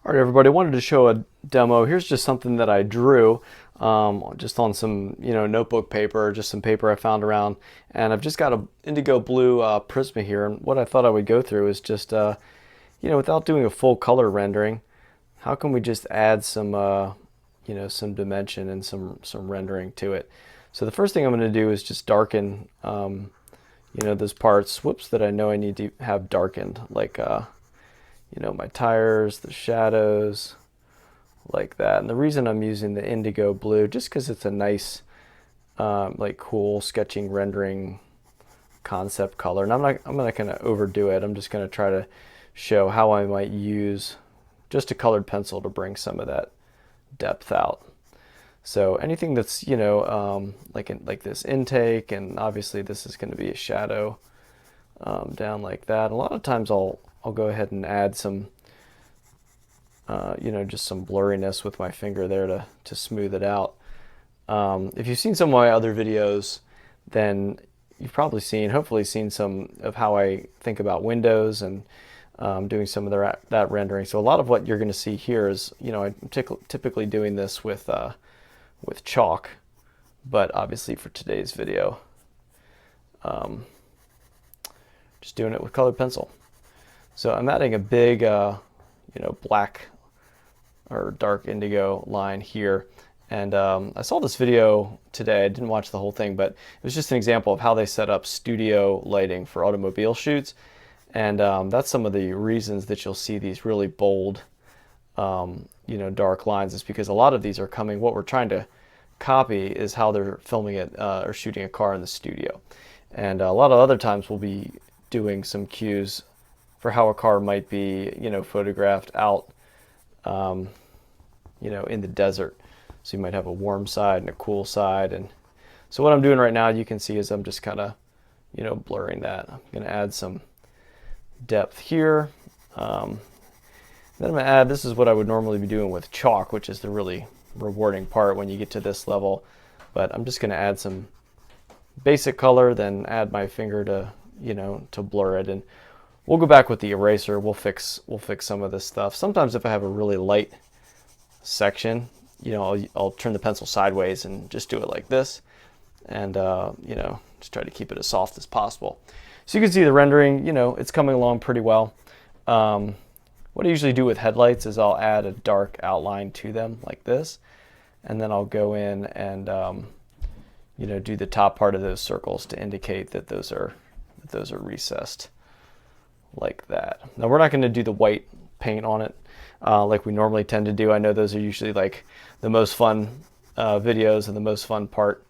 All right, everybody, I wanted to show a demo. Here's just something that I drew just on some, notebook paper, just some paper I found around. And I've just got a indigo blue Prisma here. And what I thought I would go through is just, without doing a full color rendering, how can we just add some, some dimension and some rendering to it. So the first thing I'm going to do is just darken, those parts, that I know I need to have darkened, like, my tires, the shadows, like that. And the reason I'm using the indigo blue, just because it's a nice, cool sketching, rendering concept color. And I'm not going to overdo it. I'm just going to try to show how I might use just a colored pencil to bring some of that depth out. So anything that's, like this intake, and obviously this is going to be a shadow down like that. A lot of times I'll go ahead and add some, just some blurriness with my finger there to smooth it out. If you've seen some of my other videos, then you've probably hopefully seen some of how I think about windows and doing some of that rendering. So a lot of what you're going to see here is, I'm typically doing this with chalk, but obviously for today's video, just doing it with colored pencil. So I'm adding a big, black or dark indigo line here. And I saw this video today. I didn't watch the whole thing, but it was just an example of how they set up studio lighting for automobile shoots. And that's some of the reasons that you'll see these really bold, dark lines, is because a lot of these are coming. What we're trying to copy is how they're filming it or shooting a car in the studio. And a lot of other times we'll be doing some cues for how a car might be, photographed out, in the desert. So you might have a warm side and a cool side. And so what I'm doing right now, you can see, is I'm just kind of, blurring that. I'm going to add some depth here. Then I'm going to add, this is what I would normally be doing with chalk, which is the really rewarding part when you get to this level. But I'm just going to add some basic color, then add my finger to, to blur it. And we'll go back with the eraser. We'll fix some of this stuff. Sometimes if I have a really light section, I'll turn the pencil sideways and just do it like this, and just try to keep it as soft as possible. So you can see the rendering, it's coming along pretty well. What I usually do with headlights is I'll add a dark outline to them like this, and then I'll go in and do the top part of those circles to indicate that those are recessed like that. Now we're not going to do the white paint on it like we normally tend to do. I know those are usually like the most fun videos and the most fun part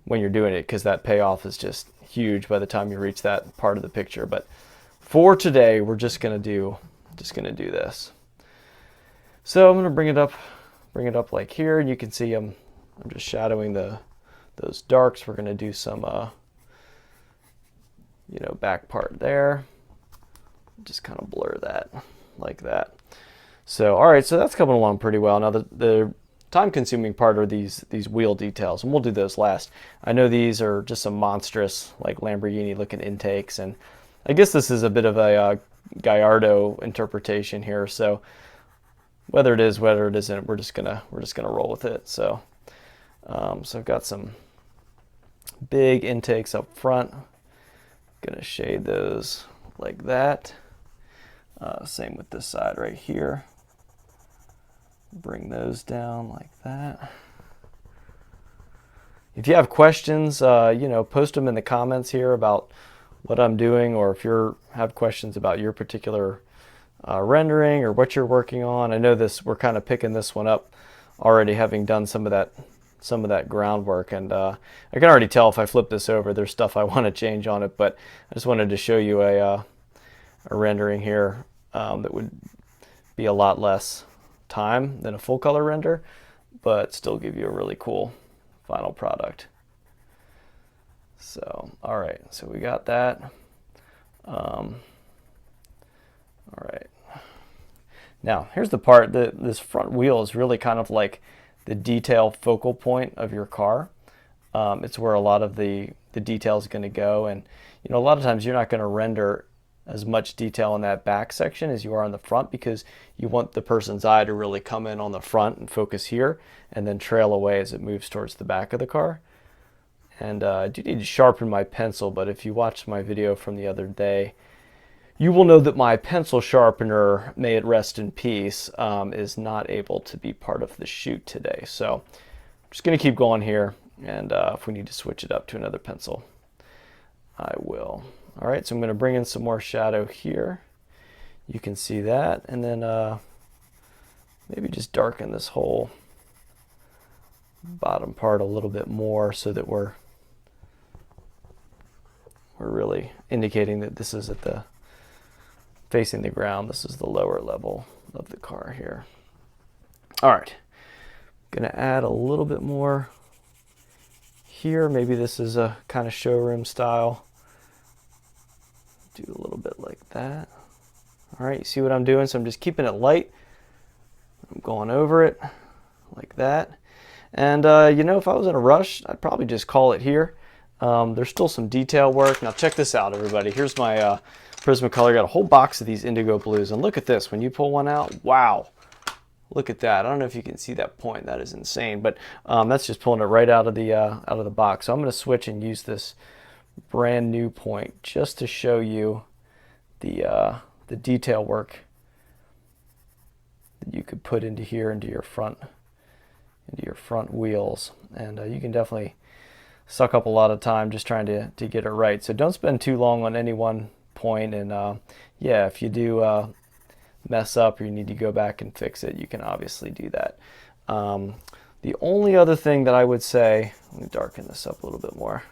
when you're doing it, because that payoff is just huge by the time you reach that part of the picture. But for today, we're just gonna do this. So I'm gonna bring it up like here, and you can see I'm just shadowing those darks. We're gonna do some back part there. Just kind of blur that like that. So all right, so that's coming along pretty well. Now the time-consuming part are these wheel details, and we'll do those last. I know these are just some monstrous, like Lamborghini-looking intakes, and I guess this is a bit of a Gallardo interpretation here. So whether it is, whether it isn't, we're just gonna roll with it. So so I've got some big intakes up front. Gonna shade those like that. Same with this side right here. Bring those down like that. If you have questions, post them in the comments here about what I'm doing, or if you have questions about your particular rendering or what you're working on. I know we're kind of picking this one up already, having done some of that groundwork, and I can already tell if I flip this over, there's stuff I want to change on it. But I just wanted to show you a rendering here that would be a lot less time than a full color render, but still give you a really cool final product. So all right, so we got that. All right, now here's the part that this front wheel is really kind of like the detail focal point of your car. It's where a lot of the detail is going to go, and a lot of times you're not going to render as much detail in that back section as you are on the front, because you want the person's eye to really come in on the front and focus here and then trail away as it moves towards the back of the car. And I do need to sharpen my pencil, but if you watched my video from the other day, you will know that my pencil sharpener, may it rest in peace, is not able to be part of the shoot today. So I'm just going to keep going here, and if we need to switch it up to another pencil, I will. All right, so I'm going to bring in some more shadow here. You can see that, and then maybe just darken this whole bottom part a little bit more so that we're really indicating that this is at the facing the ground. This is the lower level of the car here. All right, I'm going to add a little bit more here. Maybe this is a kind of showroom style. Do a little bit like that. All right, you see what I'm doing? So I'm just keeping it light. I'm going over it like that. And you know, if I was in a rush, I'd probably just call it here. There's still some detail work. Now check this out, everybody. Here's my Prismacolor. Got a whole box of these indigo blues, and look at this. When you pull one out, wow, look at that. I don't know if you can see that point. That is insane, but that's just pulling it right out of the box. So I'm going to switch and use this brand new point just to show you the detail work that you could put into here, into your front wheels. And you can definitely suck up a lot of time just trying to get it right. So don't spend too long on any one point. And yeah, if you do mess up or you need to go back and fix it, you can obviously do that. The only other thing that I would say, let me darken this up a little bit more.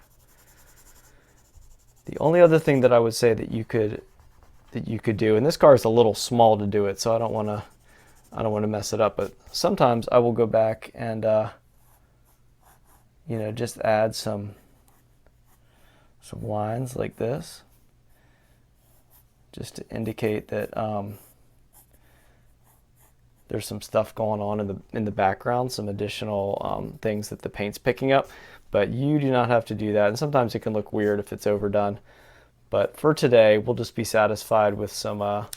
The only other thing that I would say that you could do, and this car is a little small to do it, so I don't want to mess it up, but sometimes I will go back and you know, just add some lines like this, just to indicate that there's some stuff going on in the background, some additional things that the paint's picking up. But you do not have to do that, and sometimes it can look weird if it's overdone. But for today, we'll just be satisfied with some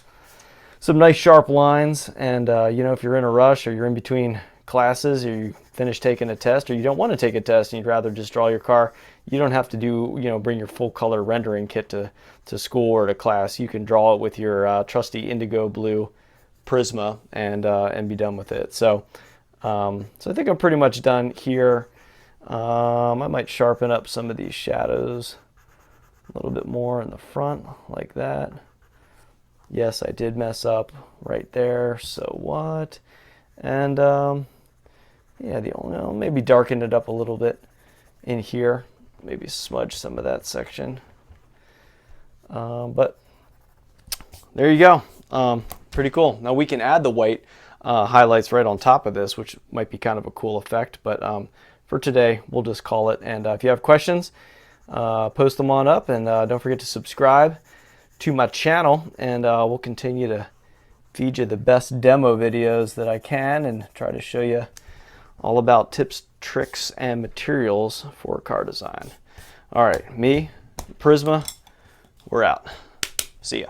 nice sharp lines. And you know, if you're in a rush or you're in between classes, or you finish taking a test, or you don't want to take a test and you'd rather just draw your car, you don't have to do, you know, bring your full color rendering kit to school or to class. You can draw it with your trusty indigo blue Prisma and be done with it. So so I think I'm pretty much done here. I might sharpen up some of these shadows a little bit more in the front like that. Yes, I did mess up right there, so what? And yeah, maybe darken it up a little bit in here, maybe smudge some of that section. But there you go. Pretty cool. Now we can add the white highlights right on top of this, which might be kind of a cool effect. But for today, we'll just call it. And if you have questions, post them on up, and don't forget to subscribe to my channel, and we'll continue to feed you the best demo videos that I can and try to show you all about tips, tricks, and materials for car design. All right, me, Prisma, we're out. See ya.